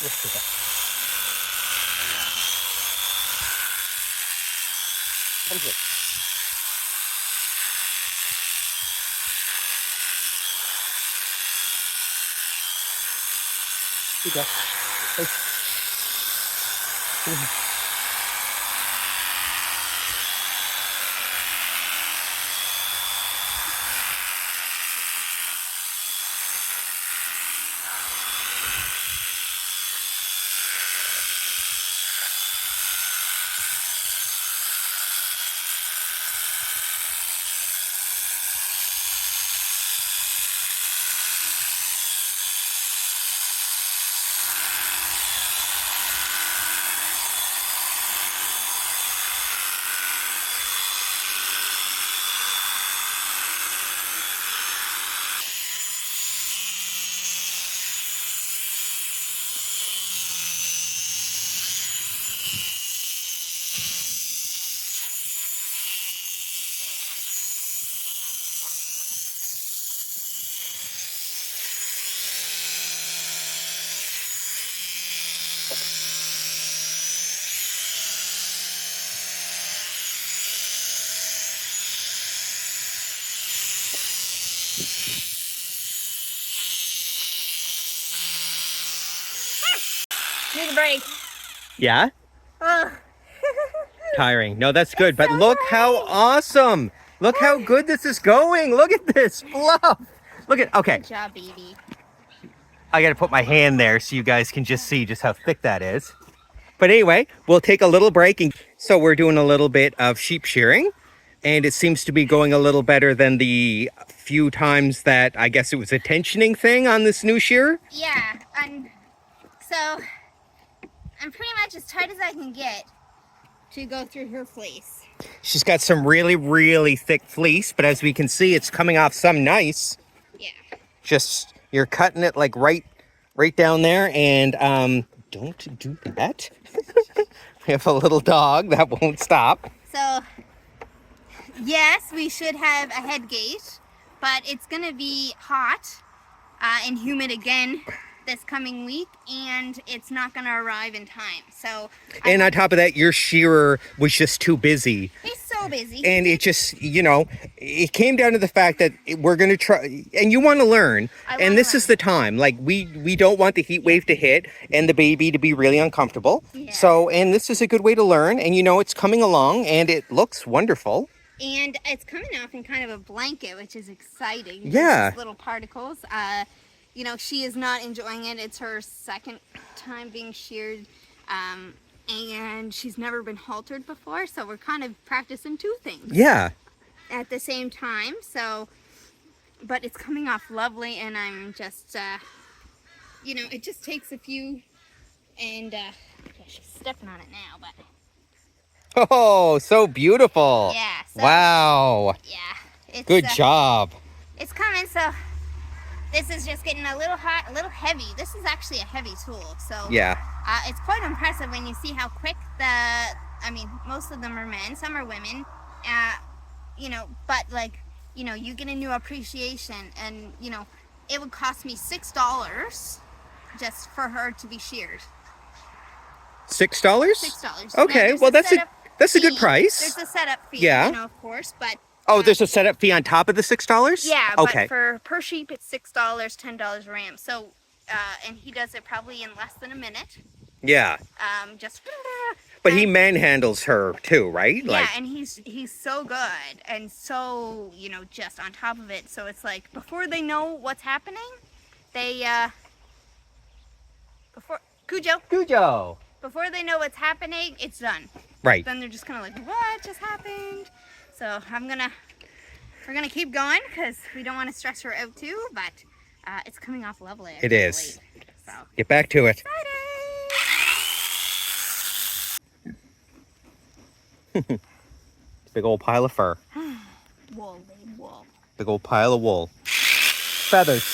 Lift it up. Come here. You go. Hey. Need a break. Yeah? Oh. Tiring. No, that's good. But so look nice. how awesome. Look how good this is going. Look at this fluff. Look at, okay. Good job, baby. I got to put my hand there so you guys can just see just how thick that is. But anyway, we'll take a little break. And so we're doing a little bit of sheep shearing. And it seems to be going a little better than the few times that I guess it was a tensioning thing on this new shear. Yeah, so I'm pretty much as tight as I can get to go through her fleece. She's got some really, really thick fleece, but as we can see, it's coming off some nice. Yeah. Just, you're cutting it like right down there, and don't do that. We have a little dog that won't stop. So, yes, we should have a head gate, but it's gonna be hot and humid again this coming week, and it's not gonna arrive in time. So, And on top of that, your shearer was just too busy. he's so busy. And it just, you know, it came down to the fact that we're going to try, and you want to learn, and this is the time. Like, we don't want the heat wave to hit and the baby to be really uncomfortable. Yeah. So, and this is a good way to learn, and you know, it's coming along, and it looks wonderful. And it's coming off in kind of a blanket, which is exciting. Yeah. Just little particles. You know, she is not enjoying it. It's her second time being sheared. And she's never been haltered before. So we're kind of practicing two things. Yeah. At the same time. So, but it's coming off lovely. And I'm just, you know, it just takes a few. And, yeah, she's stepping on it now, but. Oh, so beautiful. Yeah. So, wow. Yeah. It's, Good job. It's coming, so this is just getting a little hot, a little heavy. This is actually a heavy tool, so Yeah. It's quite impressive when you see how quick I mean, most of them are men, some are women, you know, but like, you know, you get a new appreciation, and you know, it would cost me $6 just for her to be sheared. $6? $6. Okay, well that's a good price. There's a setup fee, Yeah. you know, of course, but Oh, there's a setup fee on top of the $6? yeah, Okay. but for per sheep it's $6, $10 a ram. So, and he does it probably in less than a minute. Yeah. Just. But he manhandles her too, right? Yeah, and he's so good and so, you know, just on top of it. So it's like before they know what's happening, they Cujo. before they know what's happening, it's done. Right. Then they're just kind of like, what just happened? So we're gonna keep going because we don't want to stress her out too, but it's coming off lovely. It is. So Get back to it. Big old pile of fur. Wool, babe, wool. Big old pile of wool. Feathers.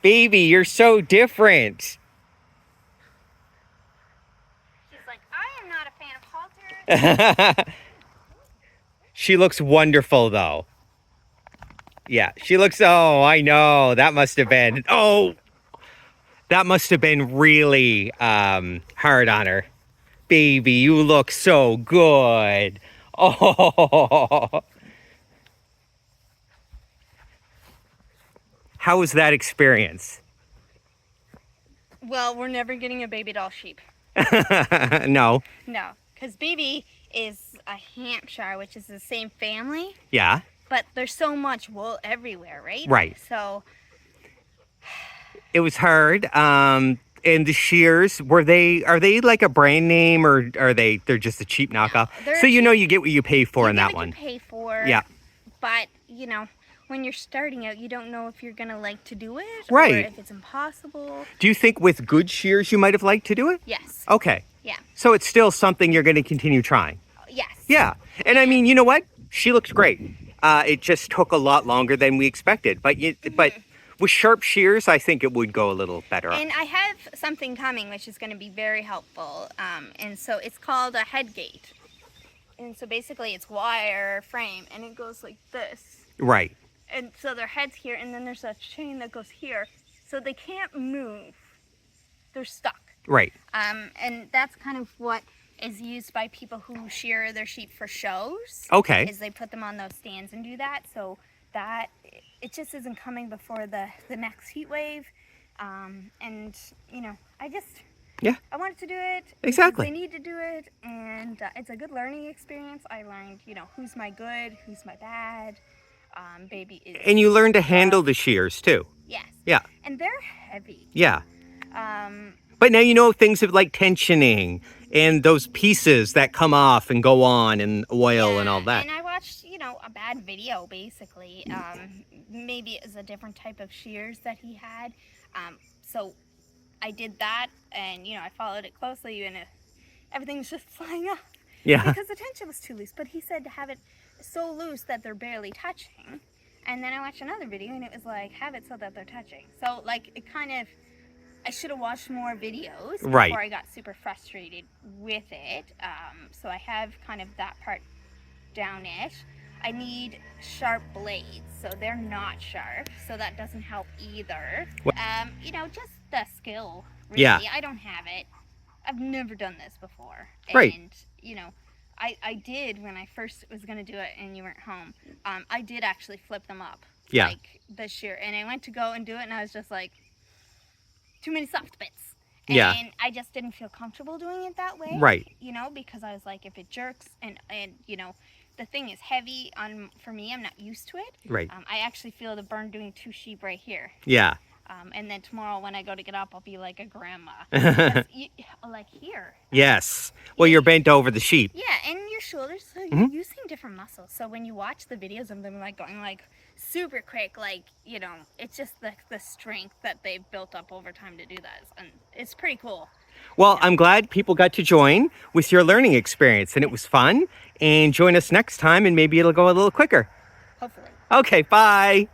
Baby, you're so different. She's like, I am not a fan of halters. She looks wonderful, though. Yeah, she looks, oh, I know. That must have been, that must have been really hard on her. Baby, you look so good. Oh. How was that experience? Well, we're never getting a baby doll sheep. No. No, because baby is a Hampshire, which is the same family, Yeah. but there's so much wool everywhere, right? Right. So It was hard. And the shears, are they like a brand name, or they're just a cheap knockoff? they're So you know you get what you pay for in that one. You pay for. Yeah. But when you're starting out, you don't know if you're gonna like to do it, Right. or if it's impossible. Do you think with good shears you might have liked to do it? Yes. Okay. Yeah. So it's still something you're going to continue trying. Yes. Yeah. And I mean, you know what? She looks great. It just took a lot longer than we expected. But with sharp shears, I think it would go a little better. And I have something coming which is going to be very helpful. And so it's called a head gate. And so basically it's wire frame and it goes like this. Right. And so their head's here and then there's a chain that goes here. So they can't move. They're stuck. Right. And that's kind of what is used by people who shear their sheep for shows. Okay. Is they put them on those stands and do that. So that it just isn't coming before the next heat wave. And Yeah. I wanted to do it. Exactly. They need to do it, and it's a good learning experience. I learned, who's my good, who's my bad. Baby is. And you learn to handle the shears too. Yes. Yeah. And they're heavy. Yeah. Um, But now you know things of like tensioning and those pieces that come off and go on and oil and all that. And I watched, a bad video basically. Maybe it was a different type of shears that he had. So I did that, and I followed it closely, and everything was just flying off. Yeah. Because the tension was too loose. But he said to have it so loose that they're barely touching. And then I watched another video, and it was like, have it so that they're touching. So like it kind of. I should have watched more videos Right. before I got super frustrated with it. So I have kind of that part down-ish. I need sharp blades, so they're not sharp, so that doesn't help either. Just the skill, really. Yeah. I don't have it. I've never done this before. Right. And, I did when I first was going to do it and you weren't home. I did actually flip them up. Yeah. Like the shear. And I went to go and do it, and I was just like, too many soft bits. Yeah. And I just didn't feel comfortable doing it that way. Right. Because I was like, if it jerks and the thing is heavy for me, I'm not used to it. Right. I actually feel the burn doing 2 sheep right here. Yeah. And then tomorrow when I go to get up, I'll be like a grandma. Like here. Yes. Well, you're bent over the sheep. Yeah, and your shoulders, so you're using different muscles. So when you watch the videos of them like going like super quick, like, it's just the strength that they've built up over time to do that. And it's pretty cool. Well, I'm glad people got to join with your learning experience, and it was fun. And join us next time, and maybe it'll go a little quicker. Hopefully. Okay, bye.